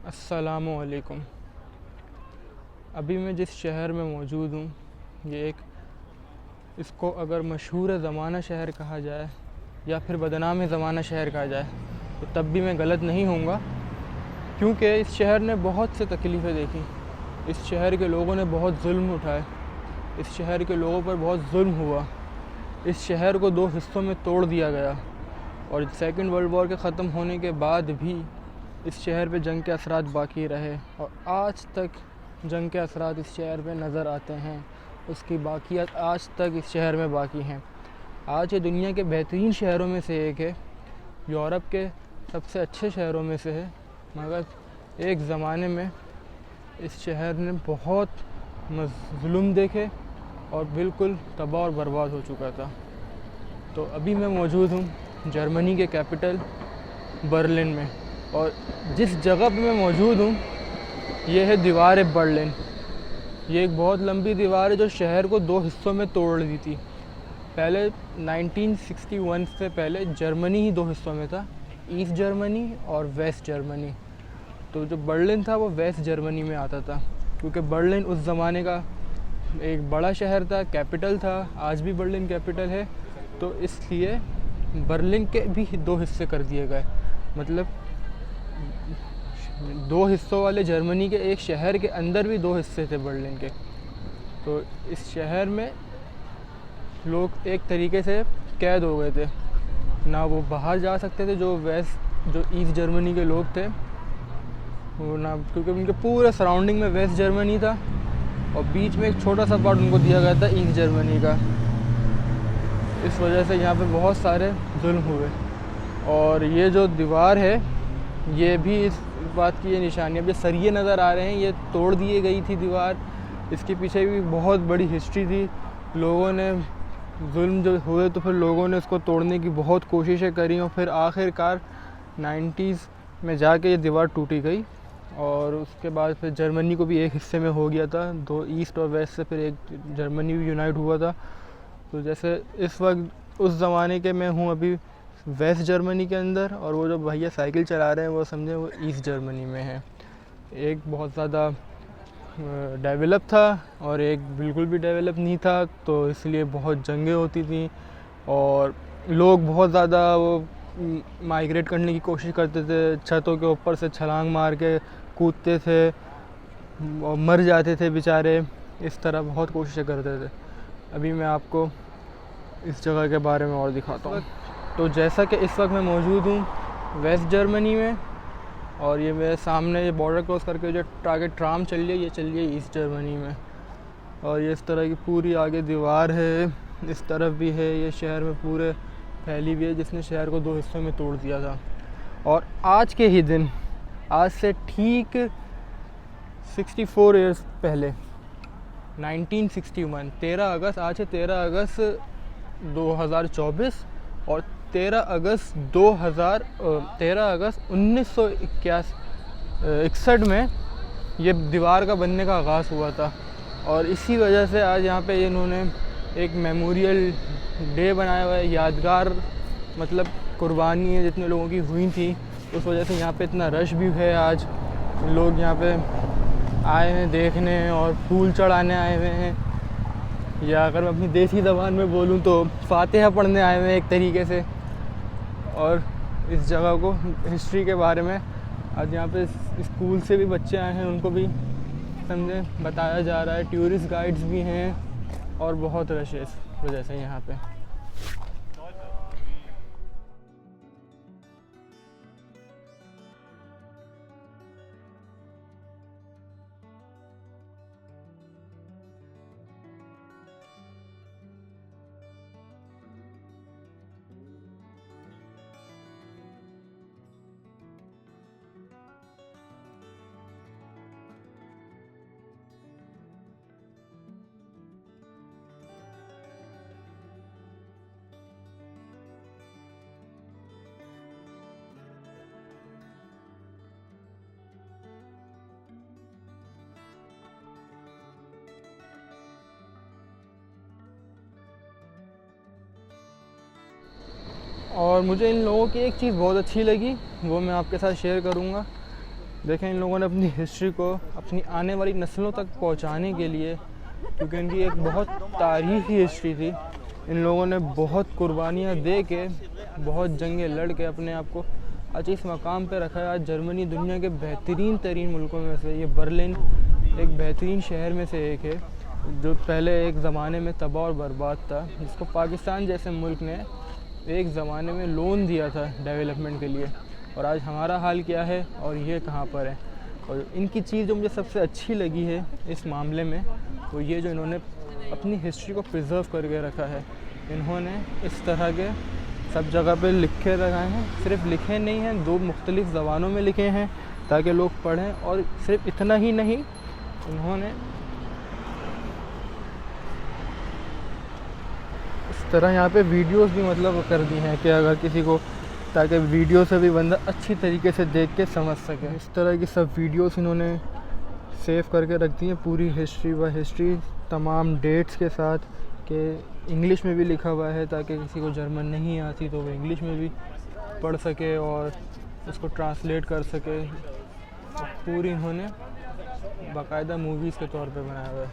अस्सलामुअलैकुम। अभी मैं जिस शहर में मौजूद हूँ, ये इसको अगर मशहूर ज़माना शहर कहा जाए या फिर बदनाम ज़माना शहर कहा जाए तो तब भी मैं गलत नहीं होऊंगा, क्योंकि इस शहर ने बहुत से तकलीफ़ें देखी। इस शहर के लोगों ने बहुत जुल्म उठाए, इस शहर के लोगों पर बहुत जुल्म हुआ। इस शहर को दो हिस्सों में तोड़ दिया गया और सेकंड वर्ल्ड वॉर के ख़त्म होने के बाद भी इस शहर पे जंग के असरात बाकी रहे और आज तक जंग के असरात इस शहर पे नज़र आते हैं। उसकी बाकियात आज तक इस शहर में बाकी हैं। आज ये दुनिया के बेहतरीन शहरों में से एक है, यूरोप के सबसे अच्छे शहरों में से है, मगर एक ज़माने में इस शहर ने बहुत जुल्म देखे और बिल्कुल तबाह और बर्बाद हो चुका था। तो अभी मैं मौजूद हूँ जर्मनी के कैपिटल बर्लिन में, और जिस जगह पे मैं मौजूद हूँ ये है दीवार बर्लिन। ये एक बहुत लंबी दीवार है जो शहर को दो हिस्सों में तोड़ दी थी। पहले 1961 से पहले जर्मनी ही दो हिस्सों में था, ईस्ट जर्मनी और वेस्ट जर्मनी। तो जो बर्लिन था वो वेस्ट जर्मनी में आता था, क्योंकि बर्लिन उस ज़माने का एक बड़ा शहर था, कैपिटल था। आज भी बर्लिन कैपिटल है, तो इसलिए बर्लिन के भी दो हिस्से कर दिए गए। मतलब दो हिस्सों वाले जर्मनी के एक शहर के अंदर भी दो हिस्से थे बर्लिन के। तो इस शहर में लोग एक तरीके से कैद हो गए थे, ना वो बाहर जा सकते थे जो ईस्ट जर्मनी के लोग थे वो ना, क्योंकि उनके पूरे सराउंडिंग में वेस्ट जर्मनी था और बीच में एक छोटा सा पार्ट उनको दिया गया था ईस्ट जर्मनी का। इस वजह से यहाँ पे बहुत सारे जुल्म हुए। और ये जो दीवार है ये भी इस बात की ये निशानी। अब जो सरिये नज़र आ रहे हैं ये तोड़ दिए गई थी दीवार, इसके पीछे भी बहुत बड़ी हिस्ट्री थी। लोगों ने जुल्म जो हुए तो फिर लोगों ने इसको तोड़ने की बहुत कोशिशें करी और फिर आखिरकार 90s में जाके ये दीवार टूटी गई। और उसके बाद फिर जर्मनी को भी एक हिस्से में हो गया था, दो ईस्ट और वेस्ट से फिर एक जर्मनी भी यूनाइट हुआ था। तो जैसे इस वक्त उस ज़माने के मैं हूँ अभी वेस्ट जर्मनी के अंदर, और वो जो भैया साइकिल चला रहे हैं वो समझे वो ईस्ट जर्मनी में है। एक बहुत ज़्यादा डेवलप था और एक बिल्कुल भी डेवलप नहीं था, तो इसलिए बहुत जंगें होती थी और लोग बहुत ज़्यादा वो माइग्रेट करने की कोशिश करते थे, छतों के ऊपर से छलांग मार के कूदते थे और मर जाते थे बेचारे। इस तरह बहुत कोशिशें करते थे। अभी मैं आपको इस जगह के बारे में और दिखाता हूँ। तो जैसा कि इस वक्त मैं मौजूद हूँ वेस्ट जर्मनी में, और ये मेरे सामने ये बॉर्डर क्रॉस करके जो आगे ट्राम चल रही है ये चल रही है ईस्ट जर्मनी में। और ये इस तरह की पूरी आगे दीवार है, इस तरफ भी है, ये शहर में पूरे फैली हुई है जिसने शहर को दो हिस्सों में तोड़ दिया था। और आज के ही दिन, आज से ठीक 64 ईयर्स पहले 1961 13 अगस्त, आज है 13 अगस्त 2024 और 13 अगस्त 1961 में ये दीवार का बनने का आगाज़ हुआ था। और इसी वजह से आज यहाँ पे इन्होंने एक मेमोरियल डे बनाया हुआ है, यादगार, मतलब कुर्बानी है जितने लोगों की हुई थी, उस वजह से यहाँ पे इतना रश भी है। आज लोग यहाँ पे आए हैं देखने और फूल चढ़ाने आए हुए हैं, या अगर मैं अपनी देसी ज़बान में बोलूँ तो फातिहा पढ़ने आए हुए हैं एक तरीके से। और इस जगह को हिस्ट्री के बारे में आज यहाँ पे स्कूल से भी बच्चे आए हैं, उनको भी समझे बताया जा रहा है, टूरिस्ट गाइड्स भी हैं और बहुत रश है इस वजह से यहाँ पे। और मुझे इन लोगों की एक चीज़ बहुत अच्छी लगी, वो मैं आपके साथ शेयर करूँगा। देखें, इन लोगों ने अपनी हिस्ट्री को अपनी आने वाली नस्लों तक पहुंचाने के लिए, क्योंकि इनकी एक बहुत तारीखी हिस्ट्री थी, इन लोगों ने बहुत कुर्बानियाँ दे के, बहुत जंगें लड़ के अपने आप को आज इस मकाम पे रखा है। आज जर्मनी दुनिया के बेहतरीन तरीन मुल्कों में से, ये बर्लिन एक बेहतरीन शहर में से एक है, जो पहले एक ज़माने में तबाह और बर्बाद था, जिसको पाकिस्तान जैसे मुल्क ने एक ज़माने में लोन दिया था डेवलपमेंट के लिए। और आज हमारा हाल क्या है और ये कहाँ पर है। और इनकी चीज़ जो मुझे सबसे अच्छी लगी है इस मामले में, वो ये जो इन्होंने अपनी हिस्ट्री को प्रिजर्व करके रखा है। इन्होंने इस तरह के सब जगह पे लिखे लगाए हैं, सिर्फ लिखे नहीं हैं, 2 मुख्तलिफ़ ज़बानों में लिखे हैं ताकि लोग पढ़ें। और सिर्फ इतना ही नहीं, इन्होंने इस तरह यहाँ पे वीडियोस भी मतलब कर दी हैं कि अगर किसी को, ताकि वीडियो से भी बंदा अच्छी तरीके से देख के समझ सके। इस तरह की सब वीडियोस इन्होंने सेव करके रख दी हैं, पूरी हिस्ट्री तमाम डेट्स के साथ, कि इंग्लिश में भी लिखा हुआ है ताकि किसी को जर्मन नहीं आती तो वो इंग्लिश में भी पढ़ सके और उसको ट्रांसलेट कर सके। पूरी इन्होंने बाकायदा मूवीज़ के तौर पे बनाया हुआ है।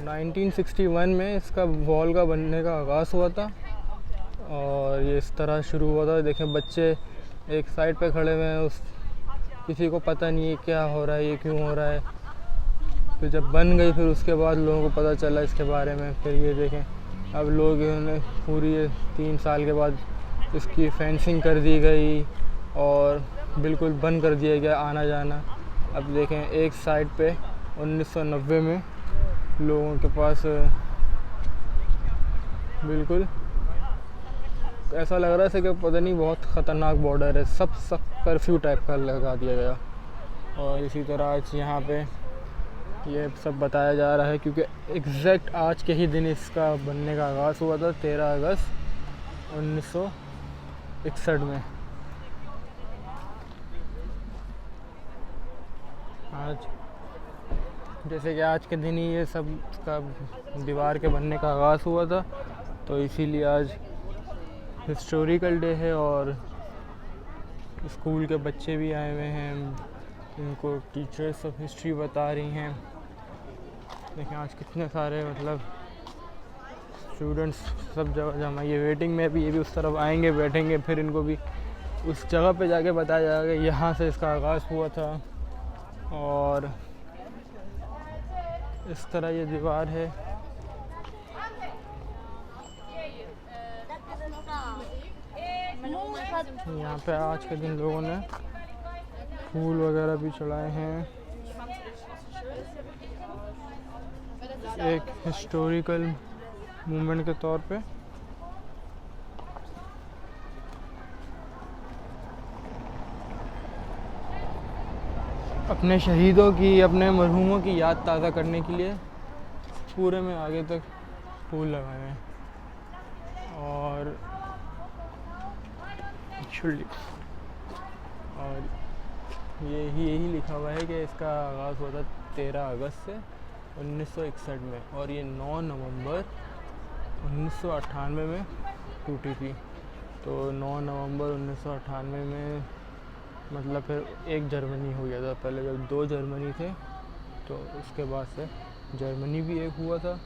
1961 में इसका वॉल का बनने का आगाज़ हुआ था और ये इस तरह शुरू हुआ था। देखें, बच्चे एक साइड पे खड़े हुए हैं, उस किसी को पता नहीं है क्या हो रहा है, ये क्यों हो रहा है। फिर जब बन गई, फिर उसके बाद लोगों को पता चला इसके बारे में। फिर ये देखें, अब लोग इन्होंने पूरी 3 साल के बाद इसकी फेंसिंग कर दी गई और बिल्कुल बंद कर दिया गया आना जाना। अब देखें, एक साइड पे 1990 में लोगों के पास बिल्कुल ऐसा लग रहा है कि पता नहीं बहुत ख़तरनाक बॉर्डर है, सब कर्फ्यू टाइप का लगा दिया गया। और इसी तरह आज यहाँ पे ये सब बताया जा रहा है, क्योंकि एग्जैक्ट आज के ही दिन इसका बनने का आगाज़ हुआ था, 13 अगस्त 1961 में। आज जैसे कि आज के दिन ही ये सब का दीवार के बनने का आगाज़ हुआ था, तो इसीलिए आज हिस्टोरिकल डे है और स्कूल के बच्चे भी आए हुए हैं, इनको टीचर्स ऑफ हिस्ट्री बता रही हैं। देखें आज कितने सारे मतलब स्टूडेंट्स सब जगह जमा, ये वेटिंग में भी, ये भी उस तरफ आएंगे, बैठेंगे, फिर इनको भी उस जगह पे जाके बताया जाएगा यहाँ से इसका आगाज़ हुआ था। और इस तरह ये दीवार है। यहाँ पे आज के दिन लोगों ने फूल वगैरह भी चढ़ाए हैं, एक हिस्टोरिकल मूवमेंट के तौर पे। अपने शहीदों की, अपने मरहूमों की याद ताज़ा करने के लिए पूरे में आगे तक फूल लगाए हैं। और यही लिखा हुआ है कि इसका आगाज़ हुआ था 13 अगस्त से 1961 में, और ये 9 नवंबर 1998 में टूटी थी। तो 9 नवंबर 1998 में मतलब फिर एक जर्मनी हो गया था। पहले जब 2 जर्मनी थे, तो उसके बाद से जर्मनी भी एक हुआ था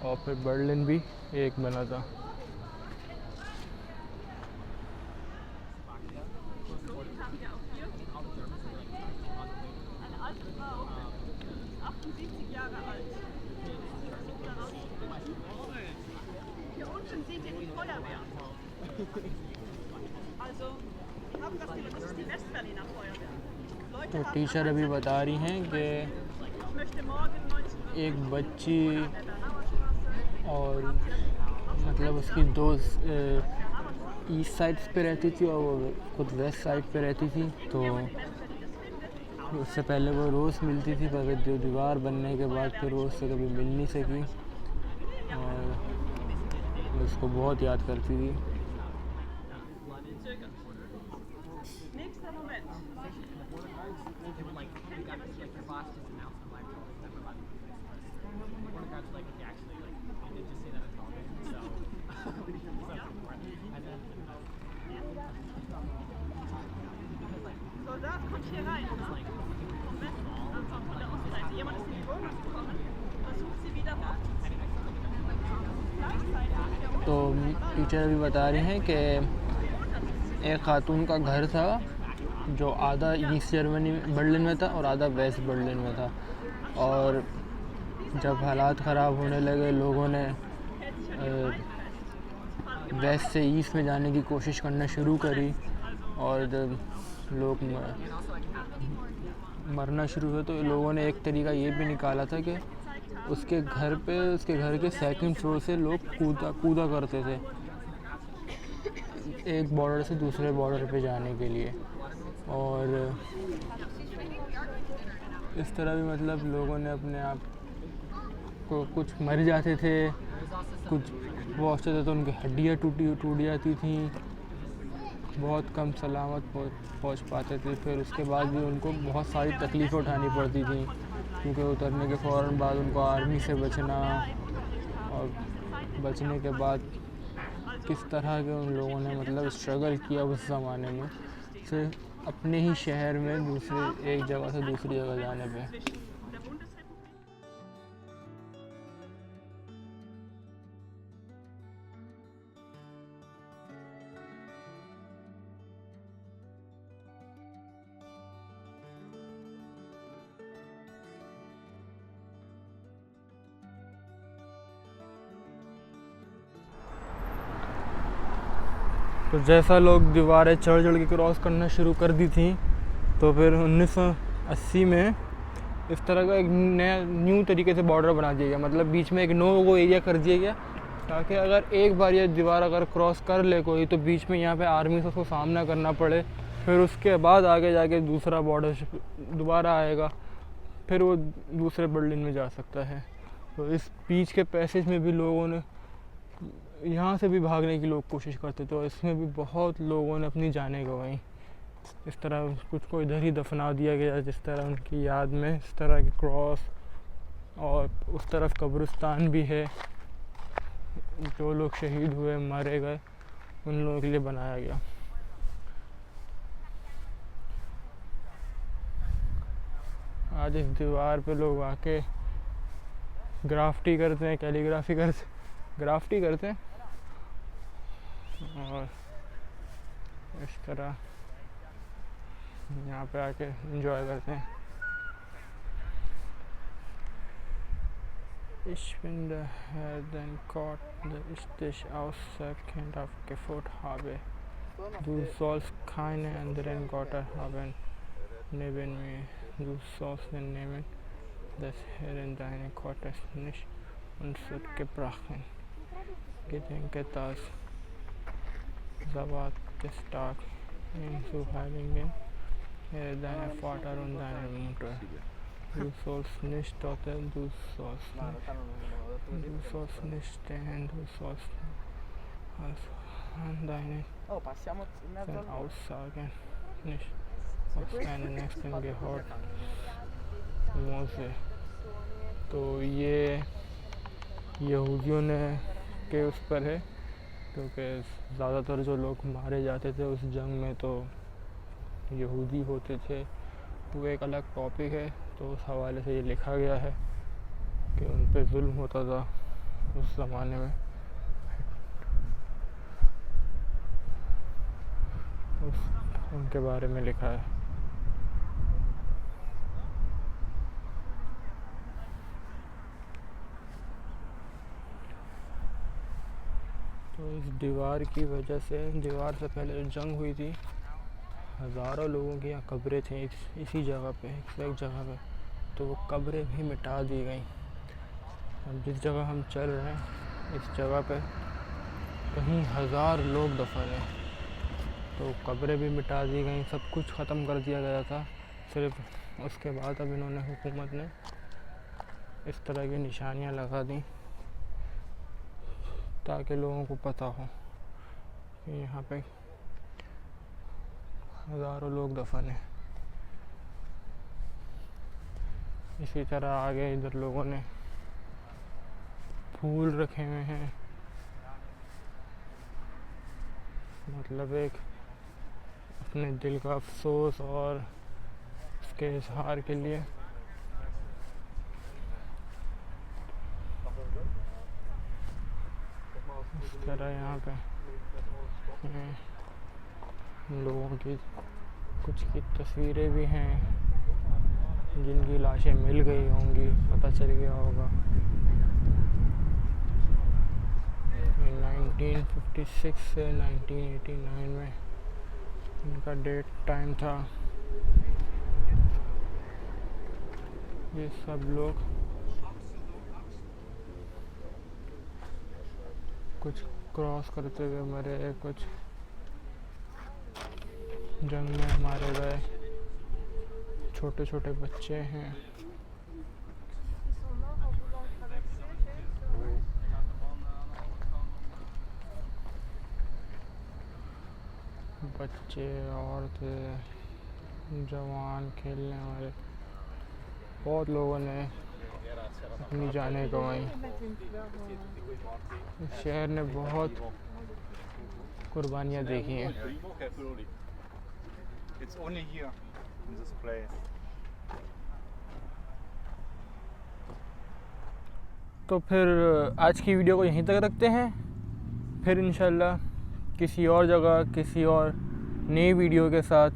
और फिर बर्लिन भी एक बना था। तो टीचर अभी बता रही हैं कि एक बच्ची और मतलब उसकी 2 ईस्ट साइड्स पे रहती थी और वो खुद वेस्ट साइड पे रहती थी। तो उससे पहले वो रोज़ मिलती थी, पर जो दीवार बनने के बाद फिर वो उससे कभी मिल नहीं सकी और उसको बहुत याद करती थी। तो टीचर अभी बता रही हैं कि एक खातून का घर था जो आधा ईस्ट जर्मनी बर्लिन में था और आधा वेस्ट बर्लिन में था, और जब हालात ख़राब होने लगे लोगों ने वेस्ट से ईस्ट में जाने की कोशिश करना शुरू करी, और जब लोग मरना शुरू हुए तो लोगों ने एक तरीका ये भी निकाला था कि उसके घर के सेकंड फ्लोर से लोग कूदा करते थे एक बॉर्डर से दूसरे बॉर्डर पे जाने के लिए। और इस तरह भी मतलब लोगों ने अपने आप को, कुछ मर जाते थे, कुछ पहुँचते थे तो उनकी हड्डियाँ टूट जाती थी, बहुत कम सलामत पहुँच पाते थे। फिर उसके बाद भी उनको बहुत सारी तकलीफ़ें उठानी पड़ती थी, क्योंकि उतरने के फ़ौरन बाद उनको आर्मी से बचना, और बचने के बाद किस तरह के उन लोगों ने मतलब स्ट्रगल किया उस ज़माने में, सिर्फ अपने ही शहर में दूसरे एक जगह से दूसरी जगह जाने पे। तो जैसा लोग दीवारें चढ़ के क्रॉस करना शुरू कर दी थी, तो फिर 1980 में इस तरह का एक नया न्यू तरीके से बॉर्डर बना दिया गया, मतलब बीच में एक नो गो एरिया कर दिया गया, ताकि अगर एक बार ये दीवार अगर क्रॉस कर ले कोई तो बीच में यहाँ पे आर्मी से उसको सामना करना पड़े, फिर उसके बाद आगे जाके दूसरा बॉर्डर दोबारा आएगा, फिर वो दूसरे बर्लिन में जा सकता है। तो इस बीच के पैसेज में भी लोगों ने यहाँ से भी भागने की लोग कोशिश करते, तो इसमें भी बहुत लोगों ने अपनी जानें गंवाई। इस तरह कुछ को इधर ही दफना दिया गया जिस तरह उनकी याद में, इस तरह के क्रॉस, और उस तरफ कब्रिस्तान भी है, जो लोग शहीद हुए मारे गए उन लोगों के लिए बनाया गया। आज इस दीवार पे लोग आके ग्राफ्टी करते हैं, ग्राफ्टी करते हैं, और इस तरह यहाँ पे आके एंजॉय करते हैं। Ich finde, den Gott, ich auserkannt aufgeführt habe. Du sollst keine anderen Götter haben neben mir. Du sollst nehmen des Herrn deine Gottes nicht und gebrachen. Gedenke das Sabbattag zu heiligen, deine Vater und deine Mutter. Du sollst nicht töten, du sollst nicht stehlen, du sollst an deine Aussagen nicht aus deinem Nächsten gehört. मोसे। तो ये यहूदियों ने के उस पर है, क्योंकि ज़्यादातर जो लोग मारे जाते थे उस जंग में तो यहूदी होते थे। वो एक अलग टॉपिक है, तो उस हवाले से ये लिखा गया है कि उन पे जुल्म होता था उस ज़माने में। उनके बारे में लिखा है। तो इस दीवार की वजह से, दीवार से पहले जो जंग हुई थी, हज़ारों लोगों की यहाँ कब्रें थी इसी जगह पे, एक जगह पे, तो वो कब्रें भी मिटा दी गई। अब जिस जगह हम चल रहे हैं इस जगह पे कहीं 1000 लोग दफन हैं, तो कब्रें भी मिटा दी गई, सब कुछ ख़त्म कर दिया गया था। सिर्फ उसके बाद अब इन्होंने, हुकूमत ने इस तरह की निशानियाँ लगा दी ताकि लोगों को पता हो कि यहाँ पे हज़ारों लोग दफन हैं। इसी तरह आगे इधर लोगों ने फूल रखे हुए हैं, मतलब एक अपने दिल का अफसोस और उसके इजहार के लिए। इस तरह यहाँ पे लोगों की कुछ की तस्वीरें भी हैं जिनकी लाशें मिल गई होंगी, पता चल गया होगा। 1956 से 1989 में इनका डेट टाइम था। ये सब लोग कुछ क्रॉस करते हुए मरे, कुछ जंग में मारे गए, छोटे छोटे बच्चे हैं। बच्चे, औरतें, जवान, खेलने वाले, बहुत लोगों ने अपनी जानें गंवाई। इस शहर ने बहुत कुर्बानियाँ देखी हैं। तो फिर आज की वीडियो को यहीं तक रखते हैं। फिर इंशाल्लाह किसी और जगह किसी और नई वीडियो के साथ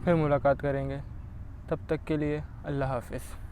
फिर मुलाकात करेंगे। तब तक के लिए अल्लाह हाफ़िज़।